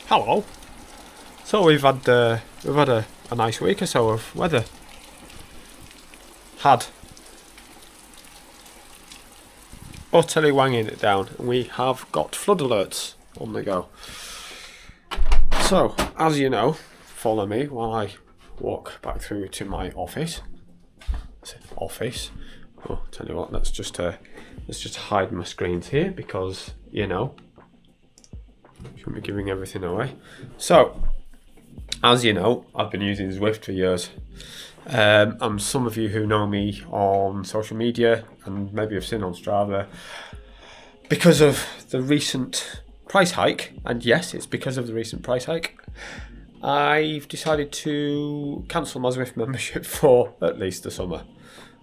Hello. So we've had a nice week or so of weather. Had utterly wanging it down, and we have got flood alerts on the go. So, as you know, follow me while I walk back through to my office. Oh, tell you what, let's just hide my screens here because shouldn't be giving everything away. So, as you know, I've been using Zwift for years. And some of you who know me on social media and maybe have seen on Strava, because of the recent price hike, and yes, it's because of the recent price hike, I've decided to cancel my Zwift membership for at least the summer.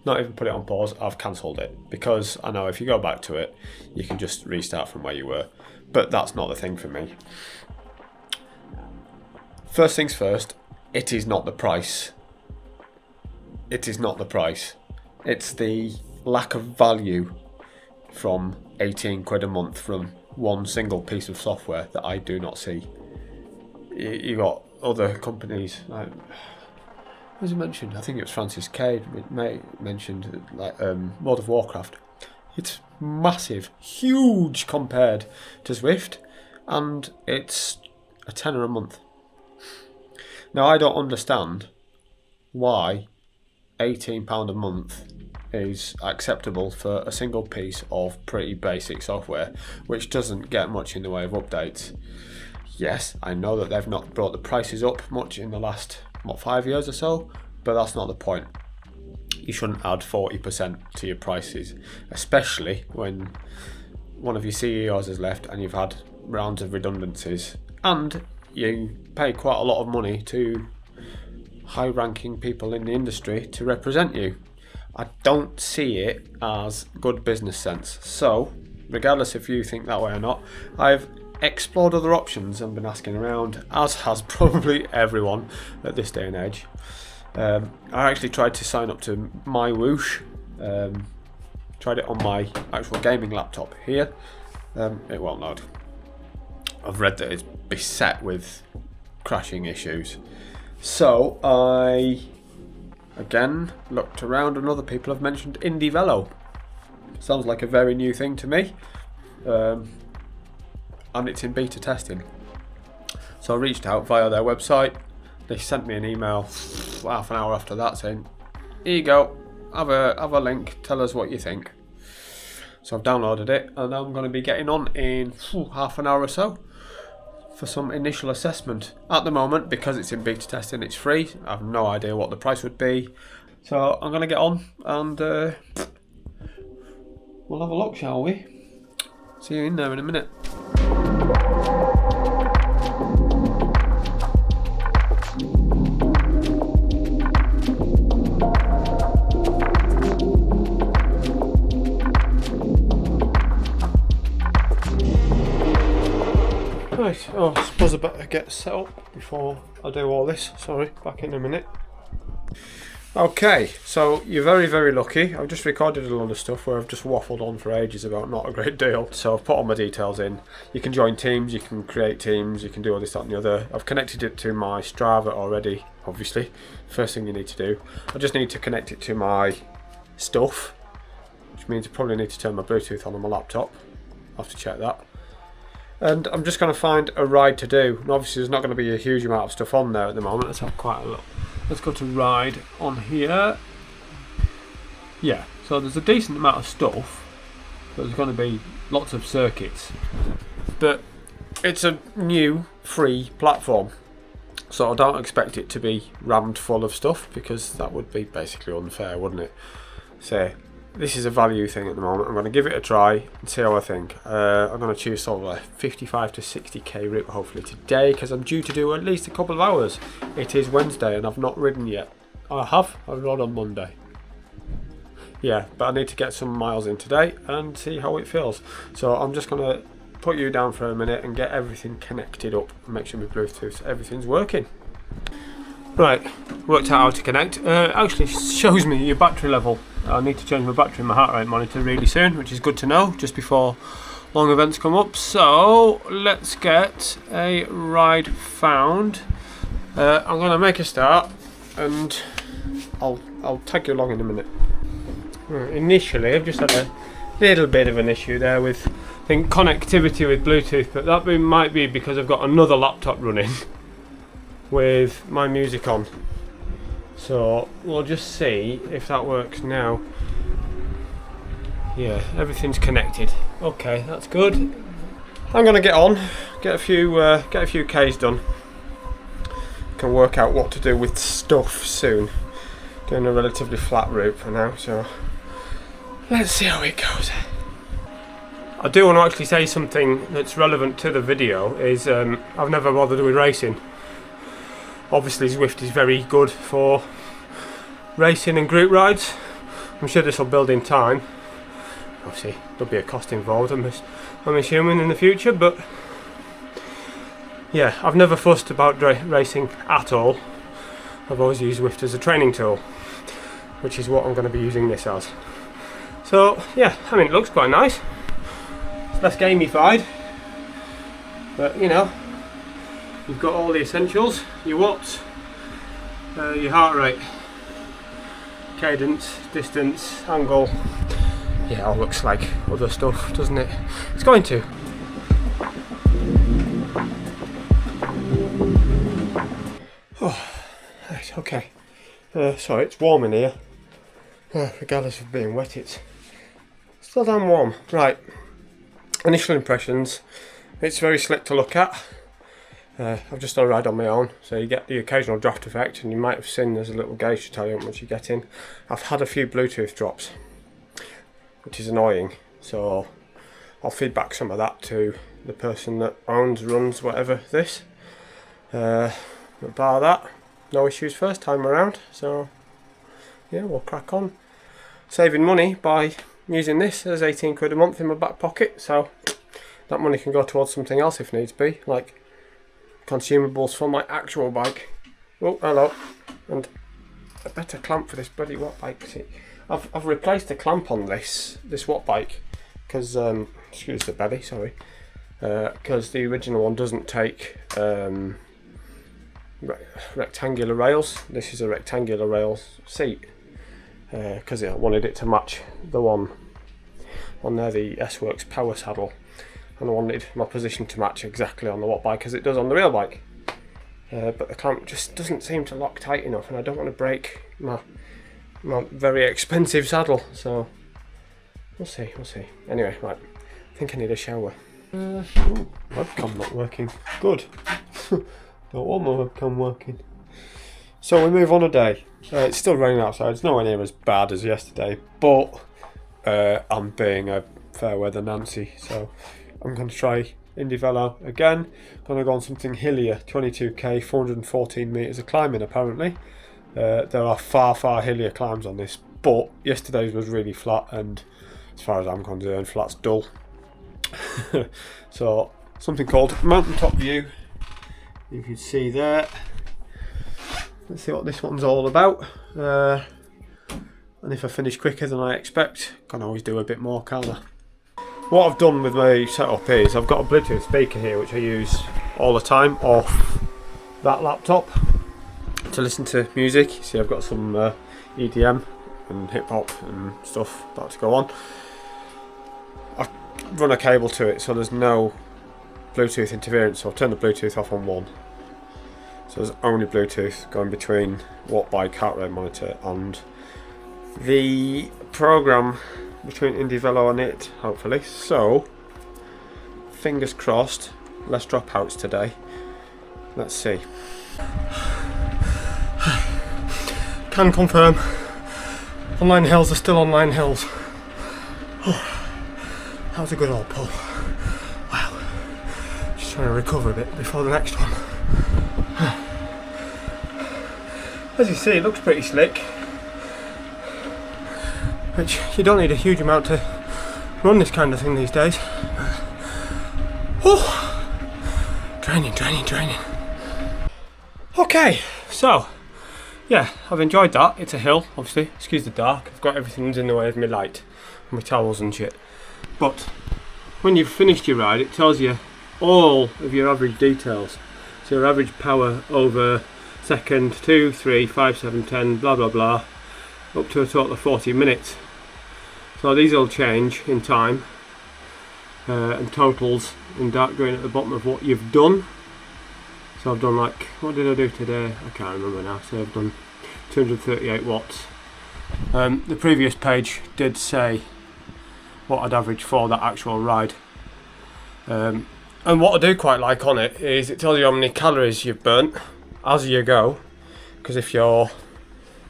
Not even put it on pause, I've cancelled it, because I know if you go back to it, you can just restart from where you were. But that's not the thing for me. First things first, it is not the price. It is not the price. It's the lack of value from 18 quid a month from one single piece of software that I do not see. You got other companies like, as you mentioned, I think it was Francis Cade mentioned, like World of Warcraft. It's massive, huge compared to Zwift, and it's a tenner a month. Now, I don't understand why £18 a month is acceptable for a single piece of pretty basic software, which doesn't get much in the way of updates. Yes, I know that they've not brought the prices up much in the last, 5 years or so, but that's not the point. You shouldn't add 40% to your prices, especially when one of your CEOs has left and you've had rounds of redundancies, and you pay quite a lot of money to high-ranking people in the industry to represent you. I don't see it as good business sense. So, regardless if you think that way or not, I've explored other options and been asking around, as has probably everyone at this day and age. I actually tried to sign up to My Whoosh. Tried it on my actual gaming laptop here. It won't load. I've read that it's beset with crashing issues. So I again looked around, and other people have mentioned IndieVelo. Sounds like a very new thing to me. And it's in beta testing. So I reached out via their website. They sent me an email half an hour after that saying, here you go, have a link, tell us what you think. So I've downloaded it, and I'm going to be getting on in half an hour or so for some initial assessment. At the moment, because it's in beta testing, it's free. I have no idea what the price would be. So I'm going to get on and we'll have a look, shall we? See you in there in a minute. Right, I suppose I better get set up before I do all this. Sorry, back in a minute. Okay, so you're very, very lucky. I've just recorded a lot of stuff where I've just waffled on for ages about not a great deal. So I've put all my details in. You can join teams, you can create teams, you can do all this, that and the other. I've connected it to my Strava already, obviously. First thing you need to do. I just need to connect it to my stuff, which means I probably need to turn my Bluetooth on my laptop. I'll have to check that. And I'm just going to find a ride to do. And obviously there's not going to be a huge amount of stuff on there at the moment. Let's have quite a look. Let's go to ride on here. Yeah, so there's a decent amount of stuff. But there's going to be lots of circuits. But it's a new free platform. So I don't expect it to be rammed full of stuff, because that would be basically unfair, wouldn't it? So this is a value thing at the moment. I'm going to give it a try and see how I think. I'm going to choose sort of a 55 to 60k route hopefully today, because I'm due to do at least a couple of hours. It is Wednesday and I've not ridden yet. I rode on Monday. Yeah, but I need to get some miles in today and see how it feels. So I'm just going to put you down for a minute and get everything connected up and make sure my Bluetooth, everything's working. Right, worked out how to connect. Actually shows me your battery level. I need to change my battery in my heart rate monitor really soon, which is good to know, just before long events come up. So let's get a ride found. I'm going to make a start, and I'll tag you along in a minute. Initially, I've just had a little bit of an issue there with, I think, connectivity with Bluetooth, but that might be because I've got another laptop running with my music on. So we'll just see if that works now. Yeah, everything's connected. Okay, that's good. I'm gonna get on, get a few Ks done. Can work out what to do with stuff soon. Doing a relatively flat route for now, so let's see how it goes. I do want to actually say something that's relevant to the video. Is I've never bothered with racing. Obviously Zwift is very good for racing and group rides. I'm sure this will build in time. Obviously there'll be a cost involved, I'm assuming, in the future, but yeah, I've never fussed about racing at all. I've always used Zwift as a training tool, which is what I'm going to be using this as. So yeah, I mean, it looks quite nice. It's less gamified, but you know, you've got all the essentials: your watts, your heart rate, cadence, distance, angle. Yeah, all looks like other stuff, doesn't it? It's going to. Oh, right, okay. Sorry, it's warm in here. Regardless of being wet, it's still damn warm. Right, initial impressions. It's very slick to look at. I've just done a ride on my own, so you get the occasional draft effect, and you might have seen there's a little gauge to tell you how much you're getting. I've had a few Bluetooth drops, which is annoying, so I'll feed back some of that to the person that runs whatever this. But bar that, no issues first time around, so yeah, we'll crack on. Saving money by using this. There's 18 quid a month in my back pocket, so that money can go towards something else if needs be, like consumables for my actual bike. Oh, hello. And a better clamp for this bloody watt bike. See, I've replaced the clamp on this watt bike because excuse the belly, sorry, because the original one doesn't take rectangular rails. This is a rectangular rails seat because I wanted it to match the one on there, the S-Works power saddle, and I wanted my position to match exactly on the watt bike as it does on the real bike. But the clamp just doesn't seem to lock tight enough, and I don't want to break my very expensive saddle, so we'll see. Anyway, right, I think I need a shower. Webcam not working. Good. Don't want my webcam working. So we move on a day. It's still raining outside. It's nowhere near as bad as yesterday, but I'm being a fair weather Nancy, so I'm going to try Indy Velo again. Going to go on something hillier, 22k, 414 metres of climbing apparently. There are far hillier climbs on this, but yesterday's was really flat, and as far as I'm concerned, flat's dull. So something called Mountaintop View, you can see there. Let's see what this one's all about, and if I finish quicker than I expect, I can always do a bit more, can't I? What I've done with my setup is I've got a Bluetooth speaker here which I use all the time off that laptop to listen to music. See, I've got some EDM and hip hop and stuff about to go on. I've run a cable to it so there's no Bluetooth interference, so I've turned the Bluetooth off on one. So there's only Bluetooth going between watt bike heart rate monitor and the program between Indy Velo and it, hopefully. So fingers crossed, less dropouts today. Let's see. Can confirm, online hills are still online hills. Oh, that was a good old pull. Wow. Just trying to recover a bit before the next one. As you see, it looks pretty slick, which you don't need a huge amount to run this kind of thing these days. Oh, training. Okay, so yeah, I've enjoyed that. It's a hill, obviously. Excuse the dark. I've got everything in the way of my light, my towels and shit. But when you've finished your ride, it tells you all of your average details. So your average power over second, 2, 3, 5, 7, 10, blah blah blah, up to a total of 40 minutes. So these will change in time, and totals in dark green at the bottom of what you've done. So I've done, like, what did I do today? I can't remember now. So I've done 238 watts. The previous page did say what I'd average for that actual ride. And what I do quite like on it is it tells you how many calories you've burnt as you go, because if you're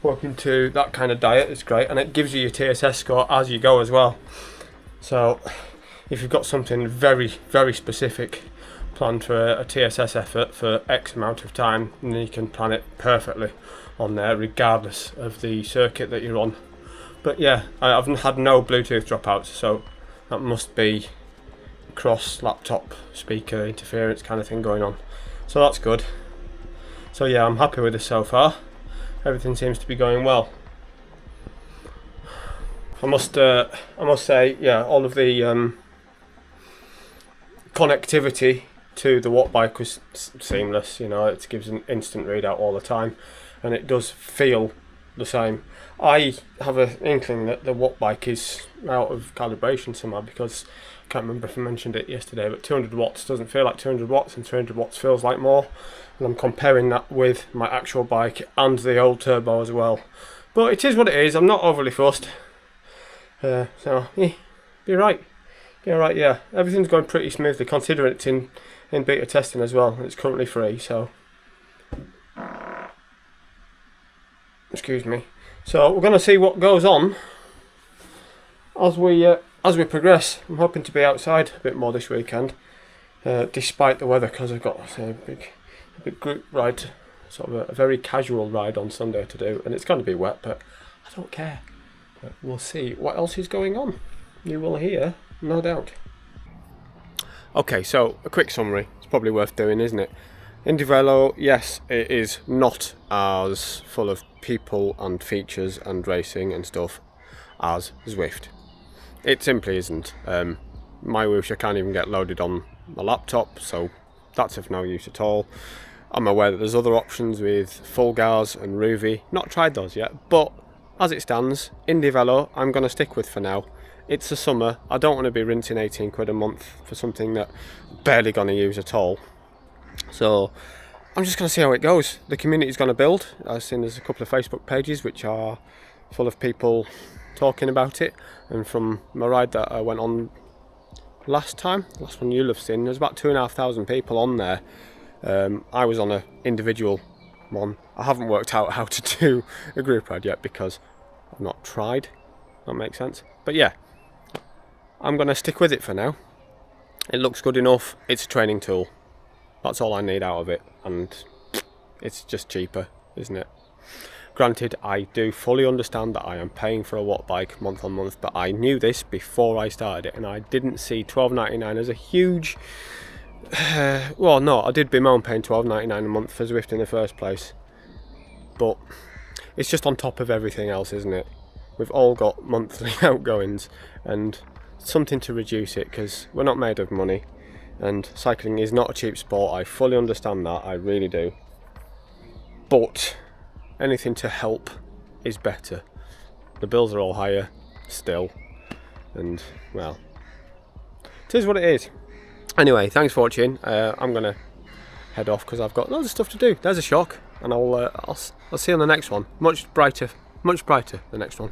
working to that kind of diet, it's great, and it gives you your TSS score as you go as well. So if you've got something very, very specific planned for a TSS effort for X amount of time, then you can plan it perfectly on there regardless of the circuit that you're on. But yeah, I've had no Bluetooth dropouts, so that must be cross laptop speaker interference kind of thing going on, so that's good. So yeah, I'm happy with this so far. Everything seems to be going well. I must say, yeah, all of the connectivity to the watt bike was seamless. You know, it gives an instant readout all the time, and it does feel the same. I have an inkling that the watt bike is out of calibration somehow, because I can't remember if I mentioned it yesterday, but 200 watts doesn't feel like 200 watts and 300 watts feels like more, and I'm comparing that with my actual bike and the old turbo as well. But it is what it is. I'm not overly fussed, so yeah, be right, yeah, everything's going pretty smoothly considering it's in beta testing as well. It's currently free, so excuse me. So we're going to see what goes on as we progress. I'm hoping to be outside a bit more this weekend, despite the weather, because I've got a big group ride, sort of a very casual ride on Sunday to do, and it's going to be wet, but I don't care. But we'll see what else is going on. You will hear, no doubt. Okay, so a quick summary. It's probably worth doing, isn't it? Indivelo, yes, it is not as full of people and features and racing and stuff as Zwift. It simply isn't. My Whoosh I can't even get loaded on my laptop, so that's of no use at all. I'm aware that there's other options with Fulgars and Ruvi. Not tried those yet, but as it stands, Indivelo I'm going to stick with for now. It's the summer. I don't want to be rinsing 18 quid a month for something that I'm barely going to use at all. So I'm just going to see how it goes. The community's going to build. I've seen there's a couple of Facebook pages which are full of people talking about it, and from my ride that I went on last one you'll have seen, there's about 2,500 people on there. I was on an individual one. I haven't worked out how to do a group ride yet because I've not tried. That makes sense. But yeah, I'm going to stick with it for now. It looks good enough. It's a training tool. That's all I need out of it, and it's just cheaper, isn't it? Granted, I do fully understand that I am paying for a watt bike month on month, but I knew this before I started it, and I didn't see $12.99 as a huge... well, no, I did bemoan paying $12.99 a month for Zwift in the first place, but it's just on top of everything else, isn't it? We've all got monthly outgoings, and something to reduce it, because we're not made of money. And cycling is not a cheap sport. I fully understand that, I really do. But anything to help is better. The bills are all higher still, and well, it is what it is. Anyway, thanks for watching. I'm gonna head off because I've got loads of stuff to do. There's a shock, and I'll see you on the next one. Much brighter the next one.